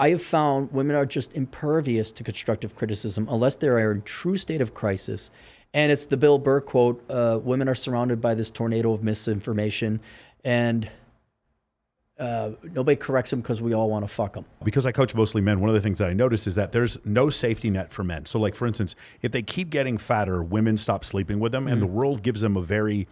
I have found women are just impervious to constructive criticism unless they are in true state of crisis. And it's the Bill Burr quote, women are surrounded by this tornado of misinformation and nobody corrects them because we all want to fuck them. Because I coach mostly men, one of the things that I notice is that there's no safety net for men. So like, for instance, if they keep getting fatter, women stop sleeping with them and the world gives them a very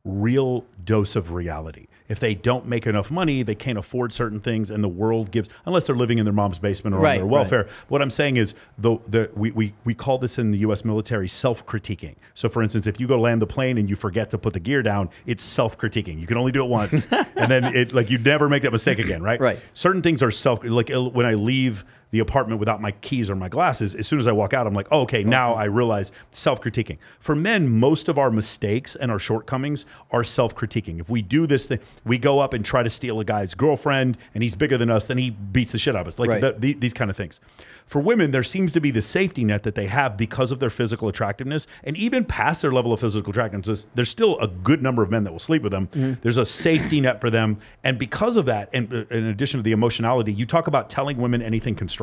real dose of reality. If they don't make enough money, they can't afford certain things, and the world gives, unless they're living in their mom's basement or on their welfare. What I'm saying is, we call this in the U.S. military self-critiquing. So, for instance, if you go land the plane and you forget to put the gear down, it's self-critiquing. You can only do it once, and then you never make that mistake again, right? Right. Certain things are like when I leave the apartment without my keys or my glasses, as soon as I walk out, I'm like, oh, okay, now I realize self-critiquing. For men, most of our mistakes and our shortcomings are self-critiquing. If we do this thing, we go up and try to steal a guy's girlfriend and he's bigger than us, then he beats the shit out of us. Like these kind of things. For women, there seems to be the safety net that they have because of their physical attractiveness, and even past their level of physical attractiveness, there's still a good number of men that will sleep with them. There's a safety net for them. And because of that, and in addition to the emotionality, you talk about telling women anything constructive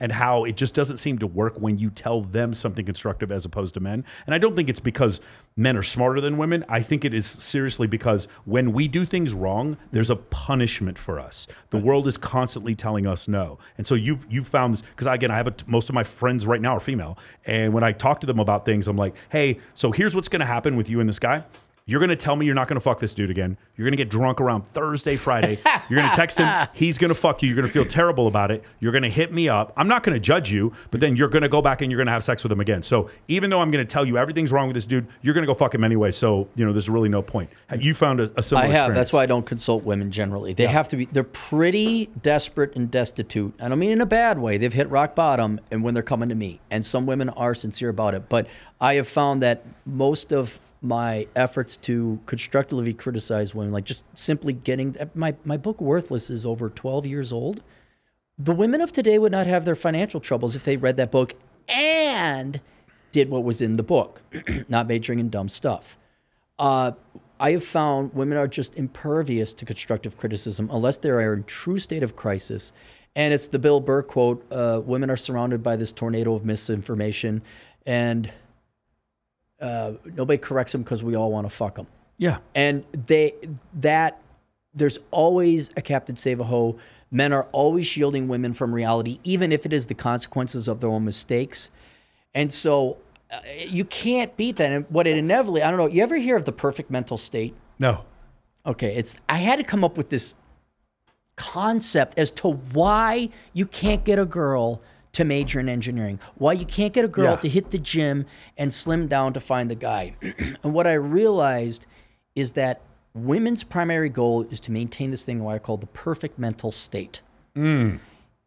and how it just doesn't seem to work when you tell them something constructive as opposed to men. And I don't think it's because men are smarter than women. I think it is seriously because when we do things wrong, there's a punishment for us. The world is constantly telling us no. And so you've found this, because again, I have most of my friends right now are female. And when I talk to them about things, I'm like, hey, so here's what's going to happen with you and this guy. You're going to tell me you're not going to fuck this dude again. You're going to get drunk around Thursday, Friday. You're going to text him. He's going to fuck you. You're going to feel terrible about it. You're going to hit me up. I'm not going to judge you, but then you're going to go back and you're going to have sex with him again. So even though I'm going to tell you everything's wrong with this dude, you're going to go fuck him anyway. So, there's really no point. Have you found a similar I have. experience? That's why I don't consult women generally. They have to be, they're pretty desperate and destitute. I don't mean in a bad way. They've hit rock bottom and when they're coming to me. And some women are sincere about it. But I have found that most of my efforts to constructively criticize women, like just simply getting my book Worthless is over 12 years old. The women of today would not have their financial troubles if they read that book and did what was in the book, not majoring in dumb stuff. I have found women are just impervious to constructive criticism unless they are in true state of crisis. And it's the Bill Burr quote, women are surrounded by this tornado of misinformation and nobody corrects them because we all want to fuck them. Yeah. And there's always a Captain Save-A-Ho. Men are always shielding women from reality, even if it is the consequences of their own mistakes. And so you can't beat that. And what it inevitably, I don't know, you ever hear of the perfect mental state? No. Okay, I had to come up with this concept as to why you can't get a girl to major in engineering, why you can't get a girl to hit the gym and slim down to find the guy. And what I realized is that women's primary goal is to maintain this thing what I call the perfect mental state. It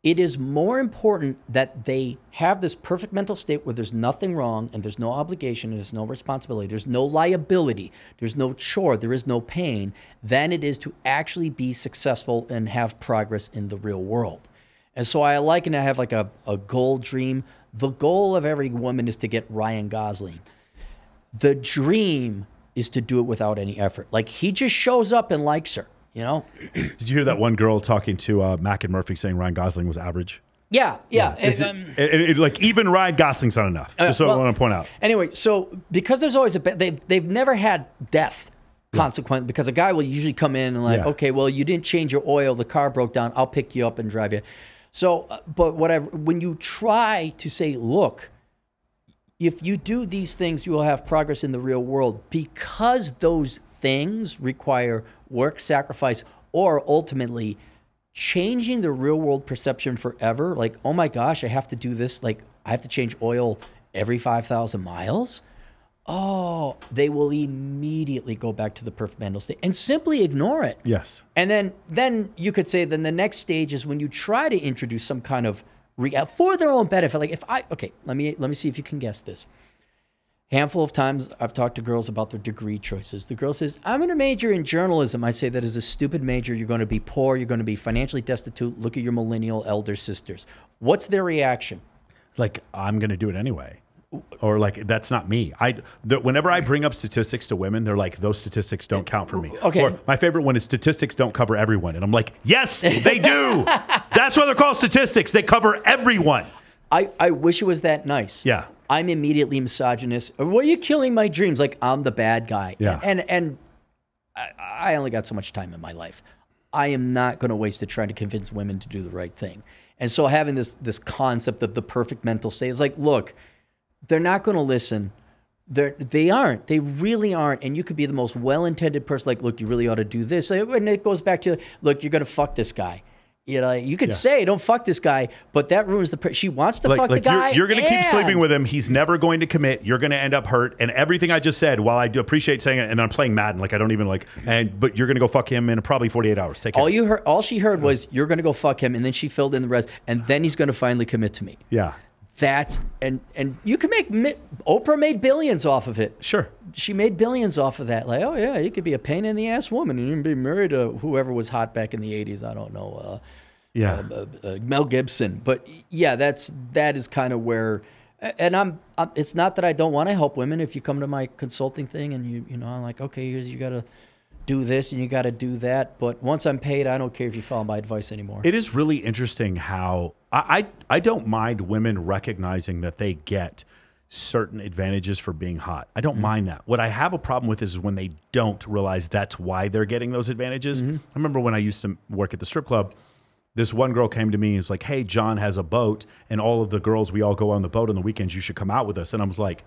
is more important that they have this perfect mental state where there's nothing wrong and there's no obligation and there's no responsibility, there's no liability, there's no chore, there is no pain, than it is to actually be successful and have progress in the real world. And so I liken it, I have like a goal dream. The goal of every woman is to get Ryan Gosling. The dream is to do it without any effort. Like he just shows up and likes her, Did you hear that one girl talking to Mac and Murphy saying Ryan Gosling was average? Yeah. Like even Ryan Gosling's not enough. Just so I want to point out. Anyway, so because there's always they've never had death consequent because a guy will usually come in and okay, well, you didn't change your oil, the car broke down, I'll pick you up and drive you. So, but when you try to say, look, if you do these things, you will have progress in the real world because those things require work, sacrifice, or ultimately changing the real world perception forever. Like, oh my gosh, I have to do this. Like, I have to change oil every 5,000 miles. Oh, they will immediately go back to the perfect mental state and simply ignore it. Yes. And then you could say, then the next stage is when you try to introduce some kind of for their own benefit. Like let me see if you can guess this. Handful of times I've talked to girls about their degree choices. The girl says, I'm going to major in journalism. I say, that is a stupid major. You're going to be poor. You're going to be financially destitute. Look at your millennial elder sisters. What's their reaction? Like, I'm going to do it anyway. Or like, that's not me. Whenever I bring up statistics to women, they're like, those statistics don't count for me. Okay. Or my favorite one is statistics don't cover everyone. And I'm like, yes, they do. That's why they're called statistics. They cover everyone. I wish it was that nice. Yeah. I'm immediately misogynist. Why are you killing my dreams? Like, I'm the bad guy. Yeah. And I only got so much time in my life. I am not going to waste it trying to convince women to do the right thing. And so having this concept of the perfect mental state is like, look, they're not going to listen. They aren't. They really aren't. And you could be the most well-intended person. Like, look, you really ought to do this. And it goes back to, look, you're going to fuck this guy. You know, you could say, don't fuck this guy, but that ruins she wants to fuck the guy. You're going to keep sleeping with him. He's never going to commit. You're going to end up hurt. And everything I just said, while I do appreciate saying it, and I'm playing Madden, like I don't even like, but you're going to go fuck him in probably 48 hours. Take care. All she heard was, you're going to go fuck him. And then she filled in the rest. And then he's going to finally commit to me. Yeah. And you can make, Oprah made billions off of it. Sure. She made billions off of that. Like, oh yeah, you could be a pain in the ass woman and you can be married to whoever was hot back in the 80s. I don't know. Mel Gibson. But yeah, that is kind of where, and it's not that I don't want to help women. If you come to my consulting thing and you know, I'm like, okay, you got to do this and you got to do that. But once I'm paid, I don't care if you follow my advice anymore. It is really interesting how I don't mind women recognizing that they get certain advantages for being hot. I don't mind that. What I have a problem with is when they don't realize that's why they're getting those advantages. I remember when I used to work at the strip club, this one girl came to me and was like, hey, John has a boat and all of the girls, we all go on the boat on the weekends. You should come out with us. And I was like,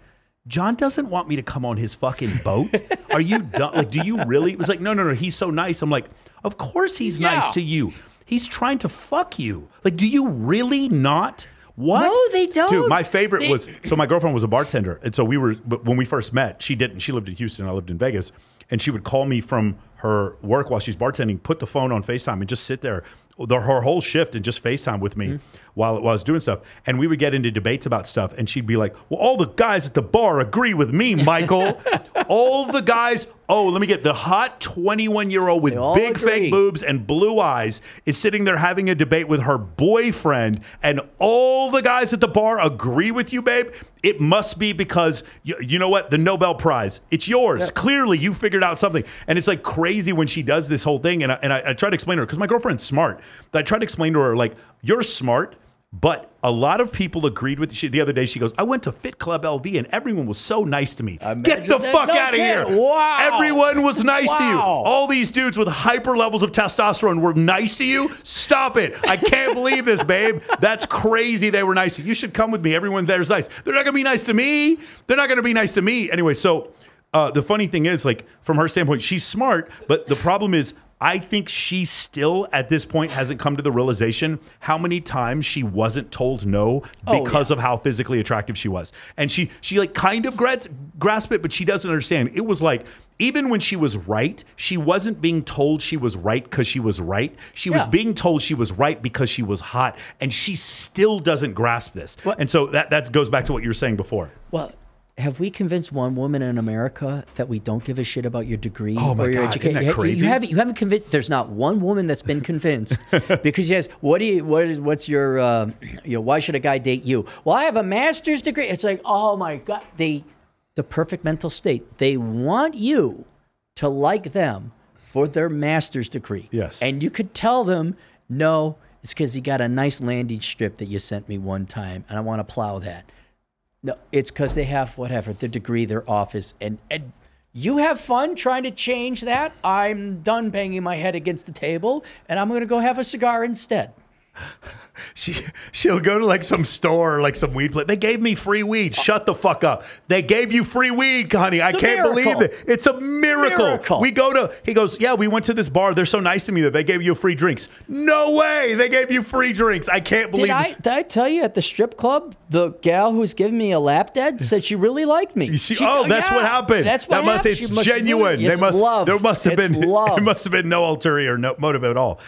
John doesn't want me to come on his fucking boat. Are you done? Like, do you really? It was like, no, he's so nice. I'm like, of course he's nice to you. He's trying to fuck you. Like, do you really not? What? No, they don't. Dude, my favorite was, so my girlfriend was a bartender. And so when we first met, she didn't. She lived in Houston. I lived in Vegas. And she would call me from her work while she's bartending, put the phone on FaceTime and just sit there her whole shift and just FaceTime with me while I was doing stuff. And we would get into debates about stuff. And she'd be like, well, all the guys at the bar agree with me, Michael. All the guys, let me get the hot 21-year-old with big fake boobs and blue eyes is sitting there having a debate with her boyfriend. And all the guys at the bar agree with you, babe. It must be because, you know what? The Nobel Prize, it's yours. Yeah. Clearly, you figured out something. And it's like crazy when she does this whole thing. And I try to explain to her, because my girlfriend's smart. But I try to explain to her, like, you're smart, but a lot of people agreed with you. The other day, she goes, I went to Fit Club LV and everyone was so nice to me. Get the fuck out of here. Wow. Everyone was nice to you. All these dudes with hyper levels of testosterone were nice to you. Stop it. I can't believe this, babe. That's crazy they were nice to you. You should come with me. Everyone there's nice. They're not going to be nice to me. They're not going to be nice to me. Anyway, so the funny thing is, like, from her standpoint, she's smart, but the problem is, I think she still, at this point, hasn't come to the realization how many times she wasn't told no because of how physically attractive she was. And she like kind of grasp it, but she doesn't understand. It was like, even when she was right, she wasn't being told she was right because she was right. She was being told she was right because she was hot. And she still doesn't grasp this. Well, and so that goes back to what you were saying before. Well, have we convinced one woman in America that we don't give a shit about your degree or your education? Isn't that crazy? You haven't convinced. There's not one woman that's been convinced because yes. What's your why should a guy date you? Well, I have a master's degree. It's like, oh my God, the perfect mental state. They want you to like them for their master's degree. Yes, and you could tell them no. It's because you got a nice landing strip that you sent me one time, and I want to plow that. No, it's because they have whatever, their degree, their office, and you have fun trying to change that. I'm done banging my head against the table, and I'm going to go have a cigar instead. She'll go to like some store, like some weed place. They gave me free weed. Shut the fuck up. They gave you free weed, honey. I can't believe it. It's a miracle. We go to, he goes, yeah, we went to this bar. They're so nice to me that they gave you free drinks. No way. They gave you free drinks. I can't believe this. Did I tell you at the strip club, the gal who was giving me a lap dance said she really liked me. That's what happened. That's what happened. It's genuine. It's love. There must have been no ulterior motive at all.